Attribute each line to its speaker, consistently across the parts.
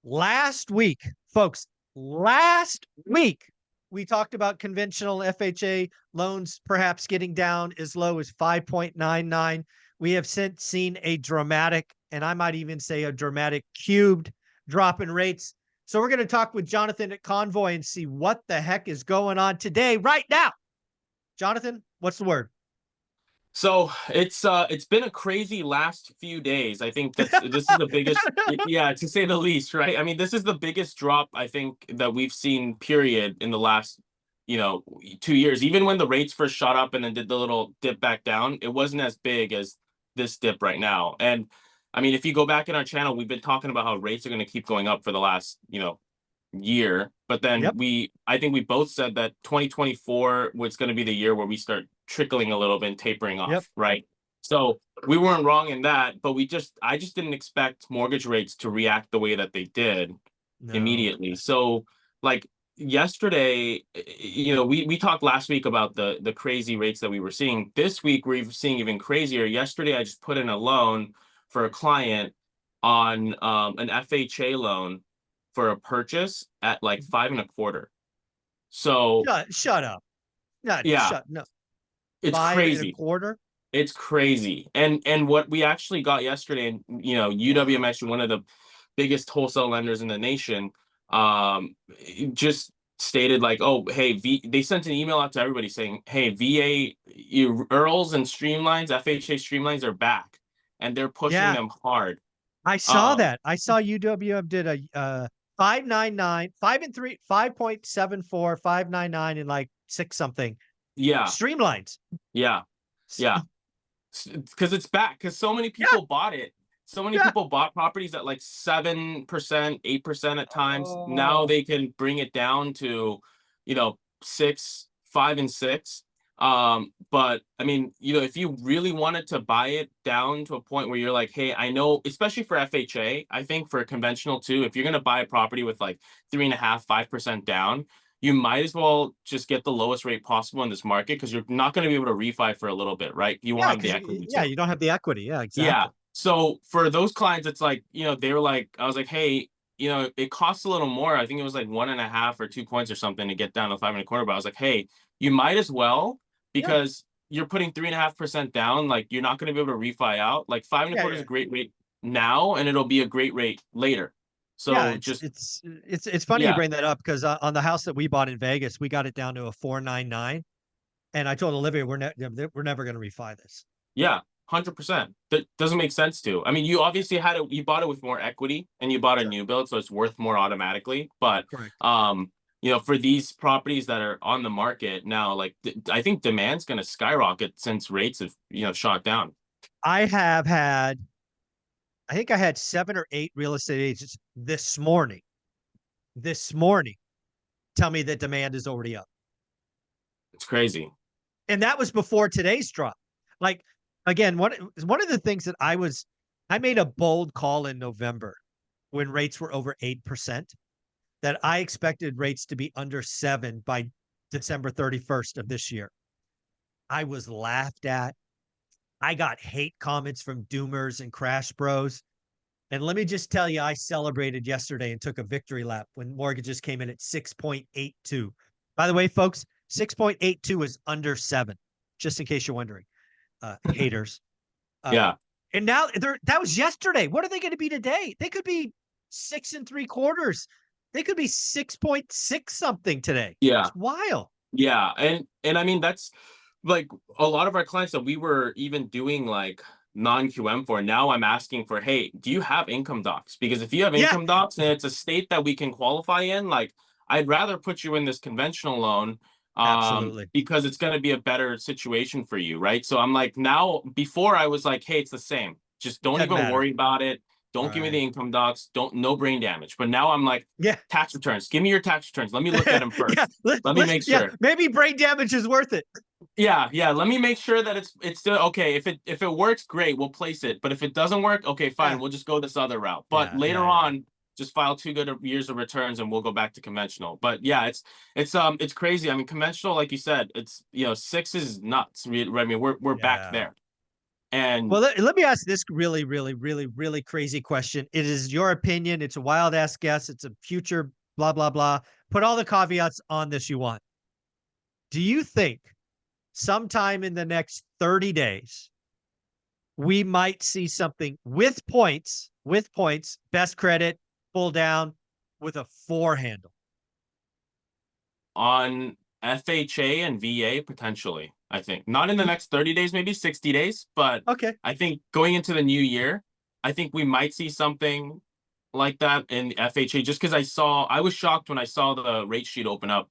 Speaker 1: Last week, folks, last week, we talked about conventional FHA loans perhaps getting down as low as 5.99. We have since seen a dramatic, and I might even say a dramatic cubed drop in rates. So we're going to talk with Jonathan at Convoy and see what the heck is going on today, right now. Jonathan, what's the word?
Speaker 2: So it's been a crazy last few days. I think this is the biggest, yeah, to say the least, right? I mean, this is the biggest drop I think that we've seen, period, in the last, 2 years. Even when the rates first shot up and then did the little dip back down, it wasn't as big as this dip right now. And I mean, if you go back in our channel, we've been talking about how rates are going to keep going up for the last, year. But then
Speaker 1: Yep.
Speaker 2: I think we both said that 2024 was going to be the year where we start trickling a little bit and tapering
Speaker 1: Yep.
Speaker 2: off, right? So we weren't wrong in that, but I just didn't expect mortgage rates to react the way that they did
Speaker 1: No.
Speaker 2: immediately. So like yesterday, we talked last week about the crazy rates that we were seeing. This week we're seeing even crazier. Yesterday I just put in a loan for a client on an FHA loan for a purchase at like 5.25. So
Speaker 1: Shut up. Not
Speaker 2: yeah,
Speaker 1: shut. No.
Speaker 2: it's
Speaker 1: Five and a
Speaker 2: crazy.
Speaker 1: quarter.
Speaker 2: It's crazy. And what we actually got yesterday, and UWM,
Speaker 1: Wow.
Speaker 2: actually one of the biggest wholesale lenders in the nation, just stated like, oh, hey, they sent an email out to everybody saying, hey, EARLs and streamlines, FHA streamlines are back, and they're pushing
Speaker 1: Yeah.
Speaker 2: them hard.
Speaker 1: I saw
Speaker 2: Um,
Speaker 1: that. I saw UWM did a 599, 5 and 3, 5.74, 599, and like six something.
Speaker 2: yeah,
Speaker 1: Streamlines.
Speaker 2: yeah, yeah. Because it's back, because so many
Speaker 1: Yeah,
Speaker 2: people bought it. So many
Speaker 1: yeah.
Speaker 2: people bought properties at like 7%, 8% at times. Now
Speaker 1: Oh,
Speaker 2: they can bring it down to, 6, 5 and 6. But I mean, if you really wanted to buy it down to a point where you're like, hey, I know, especially for FHA, I think for conventional too, if you're gonna buy a property with like 3.5, 5% down, you might as well just get the lowest rate possible in this market, because you're not going to be able to refi for a little bit, right? You won't
Speaker 1: yeah,
Speaker 2: have the
Speaker 1: because
Speaker 2: equity
Speaker 1: yeah,
Speaker 2: to.
Speaker 1: you don't have the equity. Yeah,
Speaker 2: Yeah.
Speaker 1: exactly.
Speaker 2: So for those clients, it's like, they were like, I was like, hey, it costs a little more. I think it was like 1.5 or 2 points or something to get down to 5.25. But I was like, hey, you might as well,
Speaker 1: Yeah,
Speaker 2: because you're putting 3.5% down. Like, you're not going to be able to refi out. Like, five and a
Speaker 1: yeah,
Speaker 2: quarter is
Speaker 1: yeah.
Speaker 2: a great rate now, and it'll be a great rate later.
Speaker 1: Yeah,
Speaker 2: So just,
Speaker 1: it's funny you
Speaker 2: yeah,
Speaker 1: bring that up because on the house that we bought in Vegas, we got it down to a 499, and I told Olivia we're never going to refi this.
Speaker 2: yeah. 100%. That doesn't make sense to. I mean, you obviously you bought it with more equity and you bought a
Speaker 1: Sure,
Speaker 2: new build, so it's worth more automatically. But
Speaker 1: correct.
Speaker 2: for these properties that are on the market now, like I think demand's going to skyrocket since rates have, shot down.
Speaker 1: I have had, I think I had 7 or 8 real estate agents this morning tell me that demand is already up.
Speaker 2: It's crazy.
Speaker 1: And that was before today's drop. Like, again, one of the things that I made a bold call in November when rates were over 8% that I expected rates to be under 7 by December 31st of this year. I was laughed at. I got hate comments from doomers and crash bros. And let me just tell you, I celebrated yesterday and took a victory lap when mortgages came in at 6.82. By the way, folks, 6.82 is under 7, just in case you're wondering, haters. Uh,
Speaker 2: Yeah.
Speaker 1: and now that was yesterday. What are they going to be today? They could be 6 and 3/4. They could be 6.6 something today.
Speaker 2: Yeah.
Speaker 1: It's wild.
Speaker 2: Yeah. And I mean, that's like a lot of our clients that we were even doing like non-QM for. Now I'm asking for, hey, do you have income docs? Because if you have
Speaker 1: Yeah,
Speaker 2: income docs and it's a state that we can qualify in, like, I'd rather put you in this conventional loan,
Speaker 1: absolutely.
Speaker 2: because it's going to be a better situation for you, right? So I'm like, now, before I was like, hey, it's the same. Just don't
Speaker 1: Doesn't
Speaker 2: even
Speaker 1: matter.
Speaker 2: worry about it. Don't give me the
Speaker 1: Right.
Speaker 2: income docs. No brain damage. But now I'm like,
Speaker 1: Yeah.
Speaker 2: tax returns. Give me your tax returns. Let me look at them
Speaker 1: Yeah.
Speaker 2: first. Let me make
Speaker 1: Yeah.
Speaker 2: sure.
Speaker 1: Maybe brain damage is worth it.
Speaker 2: Yeah, yeah. Let me make sure that it's still okay. If it works, great, we'll place it. But if it doesn't work, okay, fine,
Speaker 1: Yeah.
Speaker 2: we'll just go this other route. But
Speaker 1: Yeah.
Speaker 2: later
Speaker 1: Yeah. Yeah.
Speaker 2: on, just file 2 good years of returns and we'll go back to conventional. But yeah, it's crazy. I mean, conventional, like you said, it's 6 is nuts. I mean, we're back
Speaker 1: Yeah.
Speaker 2: there. And
Speaker 1: Well, let me ask this really, really, really, really crazy question. It is your opinion. It's a wild ass guess. It's a future blah, blah, blah. Put all the caveats on this you want. Do you think sometime in the next 30 days, we might see something with points, best credit, pull down with a 4 handle?
Speaker 2: on FHA and VA, potentially, I think. Not in the next 30 days, maybe 60 days, but
Speaker 1: Okay.
Speaker 2: I think going into the new year, I think we might see something like that in FHA, just because I was shocked when I saw the rate sheet open up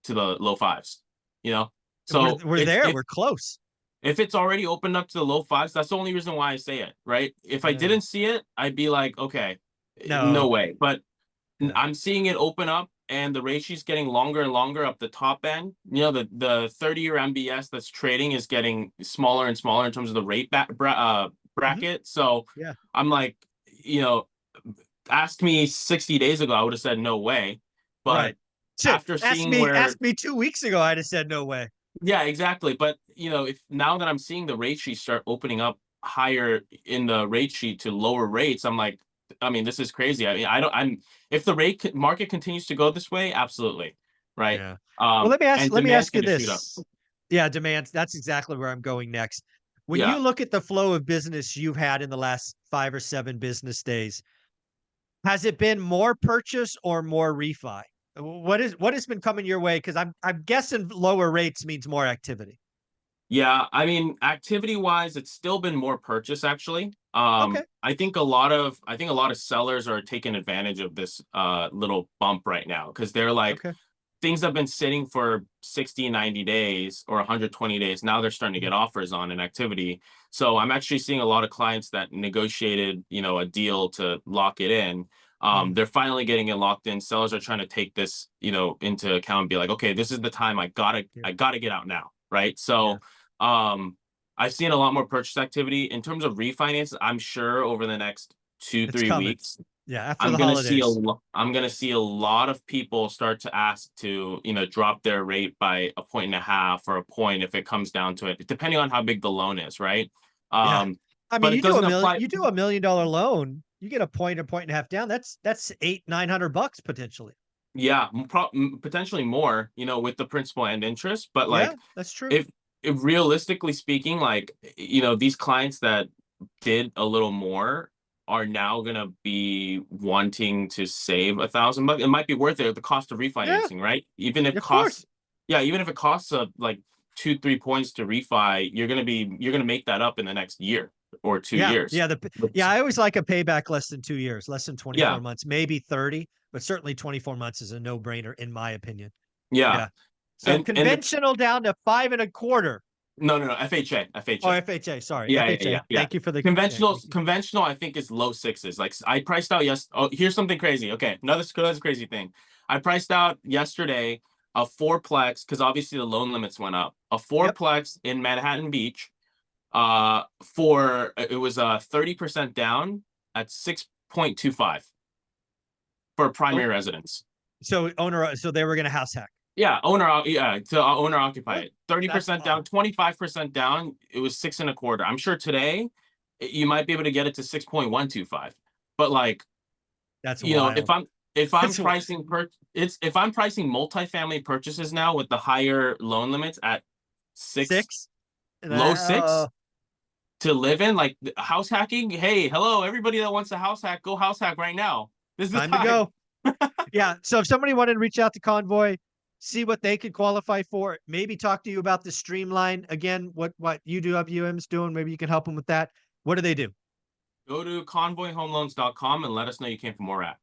Speaker 2: to the low fives, you know? So
Speaker 1: We're there. We're close.
Speaker 2: if it's already opened up to the low fives, that's the only reason why I say it, right? If I
Speaker 1: Yeah.
Speaker 2: didn't see it, I'd be like, okay, no
Speaker 1: No.
Speaker 2: way. But
Speaker 1: Yeah.
Speaker 2: I'm seeing it open up, and the ratio's getting longer and longer up the top end. You know, the 30-year MBS that's trading is getting smaller and smaller in terms of the rate
Speaker 1: Mhm.
Speaker 2: bracket. So
Speaker 1: Yeah.
Speaker 2: I'm like, you know, asked me 60 days ago, I would have said no way. But
Speaker 1: Right. Shit.
Speaker 2: after seeing where,
Speaker 1: Ask me 2 weeks ago. I'd have said no way.
Speaker 2: yeah, exactly. But you know, if now that I'm seeing the rate sheet start opening up higher in the rate sheet to lower rates, I'm like, I mean, this is crazy. I mean, I'm if the market continues to go this way, absolutely, right?
Speaker 1: Yeah. Well,
Speaker 2: And
Speaker 1: let me
Speaker 2: demand's
Speaker 1: ask you
Speaker 2: going to shoot up.
Speaker 1: this. Yeah, demands. That's exactly where I'm going next. When
Speaker 2: Yeah,
Speaker 1: you look at the flow of business you've had in the last 5 or 7 business days, has it been more purchase or more refi? What has been coming your way? Because I'm guessing lower rates means more activity.
Speaker 2: yeah. I mean, activity wise, it's still been more purchase actually.
Speaker 1: Okay.
Speaker 2: I think a lot of sellers are taking advantage of this little bump right now because they're like,
Speaker 1: Okay.
Speaker 2: things have been sitting for 60, 90 days or 120 days. Now they're starting to
Speaker 1: Mhm.
Speaker 2: get offers on an activity. So I'm actually seeing a lot of clients that negotiated, you know, a deal to lock it in.
Speaker 1: Mhm.
Speaker 2: They're finally getting it locked in. Sellers are trying to take this, you know, into account and be like, okay, this is the time
Speaker 1: Yeah.
Speaker 2: I gotta get out now. Right.
Speaker 1: Yeah.
Speaker 2: So I've seen a lot more purchase activity in terms of refinance. I'm sure over the next two,
Speaker 1: It's
Speaker 2: three
Speaker 1: coming.
Speaker 2: weeks,
Speaker 1: Yeah. After the holidays.
Speaker 2: I'm gonna see a lot of people start to ask to, you know, drop their rate by a point and a half or a point if it comes down to it, depending on how big the loan is, right?
Speaker 1: Yeah.
Speaker 2: Um,
Speaker 1: I mean,
Speaker 2: but it doesn't apply.
Speaker 1: you do $1 million loan, you get a point and a half down. That's 800-900 bucks potentially.
Speaker 2: Yeah, potentially more, you know, with the principal and interest. But
Speaker 1: Yeah,
Speaker 2: like,
Speaker 1: that's true.
Speaker 2: if realistically speaking, like, you know, these clients that did a little more are now gonna be wanting to save $1,000 bucks. It might be worth it at the cost of
Speaker 1: Yeah,
Speaker 2: refinancing, right? Even if
Speaker 1: of
Speaker 2: costs,
Speaker 1: course.
Speaker 2: yeah, even if it costs like 2, 3 points to refi, you're gonna make that up in the next year or two
Speaker 1: Yeah,
Speaker 2: years.
Speaker 1: yeah,
Speaker 2: Which,
Speaker 1: I always like a payback less than 2 years, less than
Speaker 2: yeah,
Speaker 1: 24 months, maybe 30, but certainly 24 months is a no-brainer in my opinion.
Speaker 2: yeah,
Speaker 1: Yeah. So
Speaker 2: and the
Speaker 1: conventional down to 5 and a quarter.
Speaker 2: no, FHA,
Speaker 1: Oh,
Speaker 2: FHA.
Speaker 1: FHA, sorry,
Speaker 2: Yeah.
Speaker 1: FHA.
Speaker 2: Yeah.
Speaker 1: Thank you for the yeah,
Speaker 2: Conventional,
Speaker 1: thank you.
Speaker 2: conventional, I think is low sixes. Like I priced out oh, here's something crazy. Okay, another crazy thing. I priced out yesterday a fourplex because obviously the loan limits went up. A
Speaker 1: Yep.
Speaker 2: fourplex in Manhattan Beach. It was 30% down at 6.25 for a
Speaker 1: Oh,
Speaker 2: primary residence.
Speaker 1: so they were gonna house hack.
Speaker 2: Yeah, yeah, to owner occupy
Speaker 1: Huh,
Speaker 2: it.
Speaker 1: that's
Speaker 2: 30%
Speaker 1: odd.
Speaker 2: down, 25% down. It was 6.25. I'm sure today you might be able to get it to 6.125. But like,
Speaker 1: That's
Speaker 2: you know,
Speaker 1: wild.
Speaker 2: if I'm
Speaker 1: That's wi
Speaker 2: pricing if I'm pricing multifamily purchases now with the higher loan limits at six,
Speaker 1: 6?
Speaker 2: low
Speaker 1: That
Speaker 2: six to live in, like house hacking. Hey, hello, everybody that wants a house hack, go house hack right now. This is the
Speaker 1: time to
Speaker 2: time.
Speaker 1: go. Yeah, so if somebody wanted to reach out to Convoy, see what they could qualify for, maybe talk to you about the streamline again, what UWM's doing, maybe you can help them with that. What do they do?
Speaker 2: Go to convoyhomeloans.com and let us know you came from more at.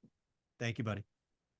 Speaker 1: Thank you, buddy.